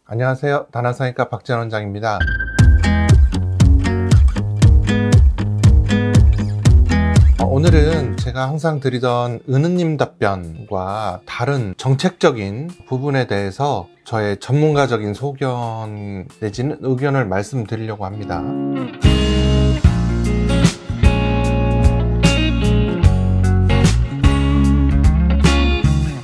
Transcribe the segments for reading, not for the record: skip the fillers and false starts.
안녕하세요. 다나성형외과 박지원 원장입니다. 오늘은 제가 항상 드리던 은은님 답변과 다른 정책적인 부분에 대해서 저의 전문가적인 소견 내지는 의견을 말씀드리려고 합니다.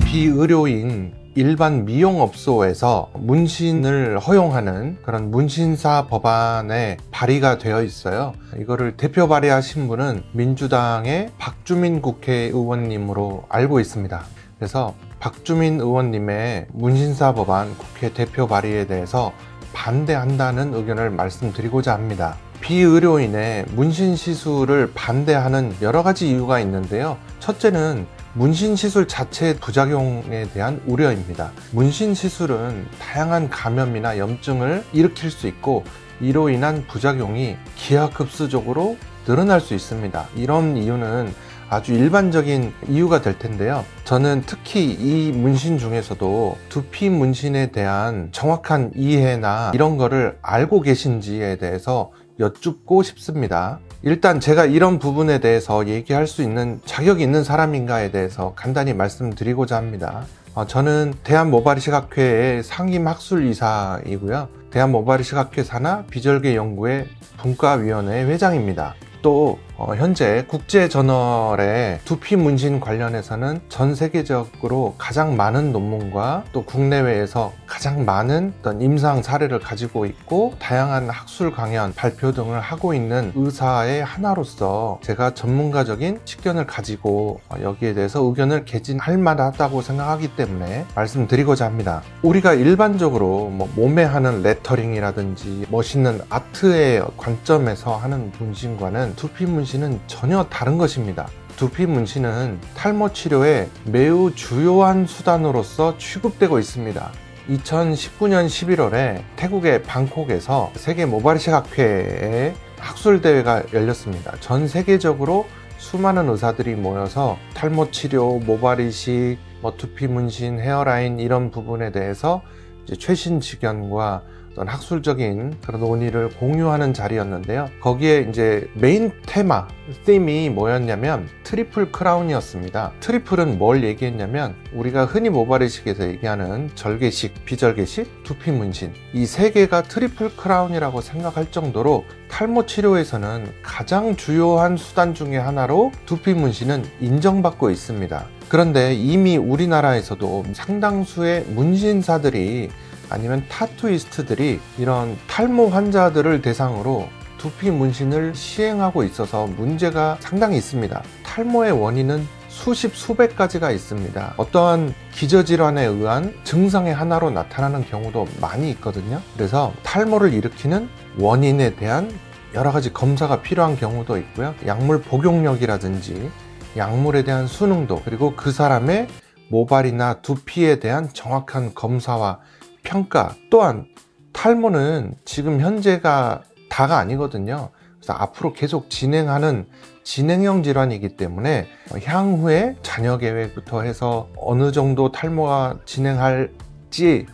비의료인 일반 미용업소에서 문신을 허용하는 그런 문신사 법안에 발의가 되어 있어요. 이거를 대표 발의하신 분은 민주당의 박주민 국회의원님으로 알고 있습니다. 그래서 박주민 의원님의 문신사 법안 국회 대표 발의에 대해서 반대한다는 의견을 말씀드리고자 합니다. 비의료인의 문신 시술을 반대하는 여러 가지 이유가 있는데요. 첫째는 문신 시술 자체의 부작용에 대한 우려입니다. 문신 시술은 다양한 감염이나 염증을 일으킬 수 있고 이로 인한 부작용이 기하급수적으로 늘어날 수 있습니다. 이런 이유는 아주 일반적인 이유가 될 텐데요. 저는 특히 이 문신 중에서도 두피 문신에 대한 정확한 이해나 이런 거를 알고 계신지에 대해서 여쭙고 싶습니다. 일단 제가 이런 부분에 대해서 얘기할 수 있는 자격이 있는 사람인가에 대해서 간단히 말씀드리고자 합니다. 저는 대한모발이식학회의 상임학술이사이고요. 대한모발이식학회 산하 비절개연구회 분과위원회 회장입니다. 또 현재 국제저널에 두피 문신 관련해서는 전 세계적으로 가장 많은 논문과 또 국내외에서 가장 많은 어떤 임상 사례를 가지고 있고 다양한 학술 강연, 발표 등을 하고 있는 의사의 하나로서 제가 전문가적인 식견을 가지고 여기에 대해서 의견을 개진할 만하다고 생각하기 때문에 말씀드리고자 합니다. 우리가 일반적으로 몸에 하는 레터링이라든지 멋있는 아트의 관점에서 하는 문신과는 두피 문신은 전혀 다른 것입니다. 두피 문신은 탈모 치료의 매우 주요한 수단으로서 취급되고 있습니다. 2019년 11월에 태국의 방콕에서 세계 모발이식학회의 학술대회가 열렸습니다. 전 세계적으로 수많은 의사들이 모여서 탈모 치료, 모발이식, 두피 문신, 헤어라인 이런 부분에 대해서 이제 최신 지견과 어떤 학술적인 그런 논의를 공유하는 자리였는데요. 거기에 이제 메인 테마, 팀이 뭐였냐면 트리플 크라운이었습니다. 트리플은 뭘 얘기했냐면 우리가 흔히 모발이식에서 얘기하는 절개식, 비절개식, 두피 문신 이 세 개가 트리플 크라운이라고 생각할 정도로 탈모 치료에서는 가장 주요한 수단 중에 하나로 두피 문신은 인정받고 있습니다. 그런데 이미 우리나라에서도 상당수의 문신사들이 아니면 타투이스트들이 이런 탈모 환자들을 대상으로 두피 문신을 시행하고 있어서 문제가 상당히 있습니다. 탈모의 원인은 수십 수백 가지가 있습니다. 어떠한 기저질환에 의한 증상의 하나로 나타나는 경우도 많이 있거든요. 그래서 탈모를 일으키는 원인에 대한 여러 가지 검사가 필요한 경우도 있고요. 약물 복용력이라든지 약물에 대한 수능도 그리고 그 사람의 모발이나 두피에 대한 정확한 검사와 평가 또한 탈모는 지금 현재가 다가 아니거든요. 그래서 앞으로 계속 진행하는 진행형 질환이기 때문에 향후에 자녀 계획부터 해서 어느 정도 탈모가 진행할지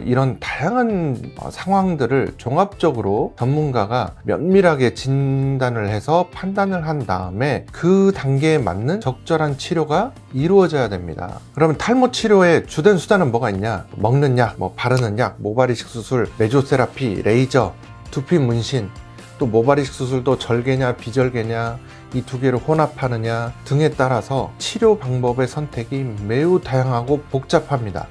이런 다양한 상황들을 종합적으로 전문가가 면밀하게 진단을 해서 판단을 한 다음에 그 단계에 맞는 적절한 치료가 이루어져야 됩니다. 그러면 탈모 치료의 주된 수단은 뭐가 있냐? 먹는 약, 바르는 약, 모발이식 수술, 메조세라피, 레이저, 두피 문신, 또 모발이식 수술도 절개냐 비절개냐 이 두 개를 혼합하느냐 등에 따라서 치료 방법의 선택이 매우 다양하고 복잡합니다.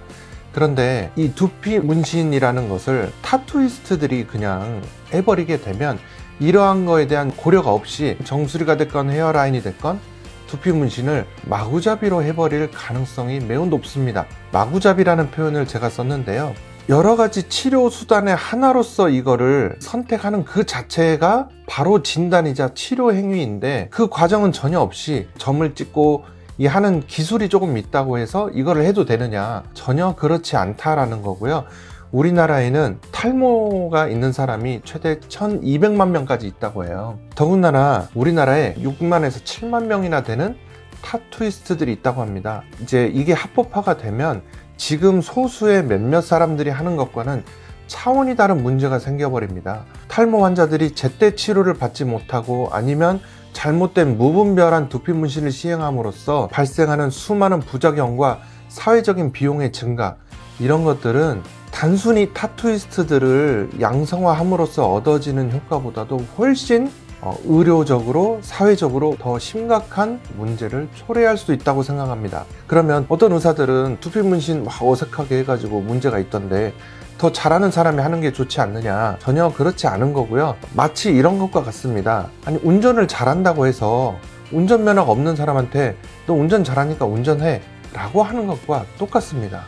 그런데 이 두피 문신이라는 것을 타투이스트들이 그냥 해버리게 되면 이러한 거에 대한 고려가 없이 정수리가 됐건 헤어라인이 됐건 두피 문신을 마구잡이로 해버릴 가능성이 매우 높습니다. 마구잡이라는 표현을 제가 썼는데요. 여러 가지 치료 수단의 하나로서 이거를 선택하는 그 자체가 바로 진단이자 치료 행위인데 그 과정은 전혀 없이 점을 찍고 이 하는 기술이 조금 있다고 해서 이거를 해도 되느냐? 전혀 그렇지 않다라는 거고요. 우리나라에는 탈모가 있는 사람이 최대 1200만 명까지 있다고 해요. 더군다나 우리나라에 6만에서 7만 명이나 되는 타투이스트들이 있다고 합니다. 이제 이게 합법화가 되면 지금 소수의 몇몇 사람들이 하는 것과는 차원이 다른 문제가 생겨버립니다. 탈모 환자들이 제때 치료를 받지 못하고 아니면 잘못된 무분별한 두피 문신을 시행함으로써 발생하는 수많은 부작용과 사회적인 비용의 증가, 이런 것들은 단순히 타투이스트들을 양성화함으로써 얻어지는 효과보다도 훨씬 의료적으로, 사회적으로 더 심각한 문제를 초래할 수 있다고 생각합니다. 그러면 어떤 의사들은 두피 문신 막 어색하게 해가지고 문제가 있던데 더 잘하는 사람이 하는 게 좋지 않느냐? 전혀 그렇지 않은 거고요. 마치 이런 것과 같습니다. 아니, 운전을 잘한다고 해서 운전면허가 없는 사람한테 너 운전 잘하니까 운전해 라고 하는 것과 똑같습니다.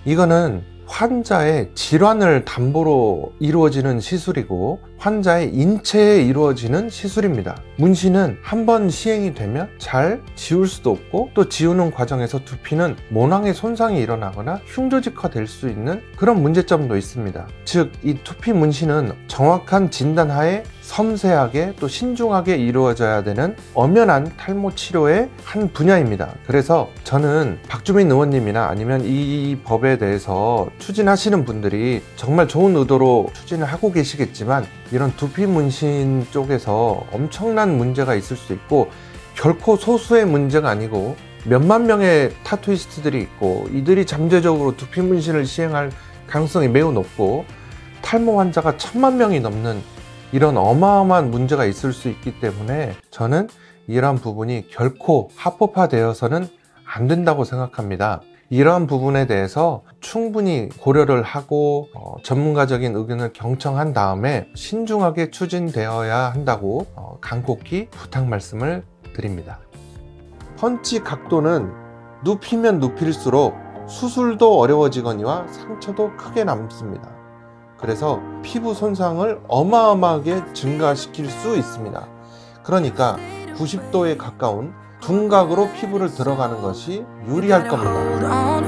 이거는 환자의 질환을 담보로 이루어지는 시술이고 환자의 인체에 이루어지는 시술입니다. 문신은 한번 시행이 되면 잘 지울 수도 없고, 또 지우는 과정에서 두피는 모낭의 손상이 일어나거나 흉조직화될 수 있는 그런 문제점도 있습니다. 즉, 이 두피 문신은 정확한 진단 하에 섬세하게 또 신중하게 이루어져야 되는 엄연한 탈모 치료의 한 분야입니다. 그래서 저는 박주민 의원님이나 아니면 이 법에 대해서 추진하시는 분들이 정말 좋은 의도로 추진을 하고 계시겠지만, 이런 두피 문신 쪽에서 엄청난 문제가 있을 수 있고, 결코 소수의 문제가 아니고 몇만 명의 타투이스트들이 있고 이들이 잠재적으로 두피 문신을 시행할 가능성이 매우 높고, 탈모 환자가 1000만 명이 넘는 이런 어마어마한 문제가 있을 수 있기 때문에 저는 이러한 부분이 결코 합법화되어서는 안 된다고 생각합니다. 이러한 부분에 대해서 충분히 고려를 하고 전문가적인 의견을 경청한 다음에 신중하게 추진되어야 한다고 간곡히 부탁 말씀을 드립니다. 펀치 각도는 눕히면 눕힐수록 수술도 어려워지거니와 상처도 크게 남습니다. 그래서 피부 손상을 어마어마하게 증가시킬 수 있습니다. 그러니까 90도에 가까운 둔각으로 피부를 들어가는 것이 유리할 겁니다.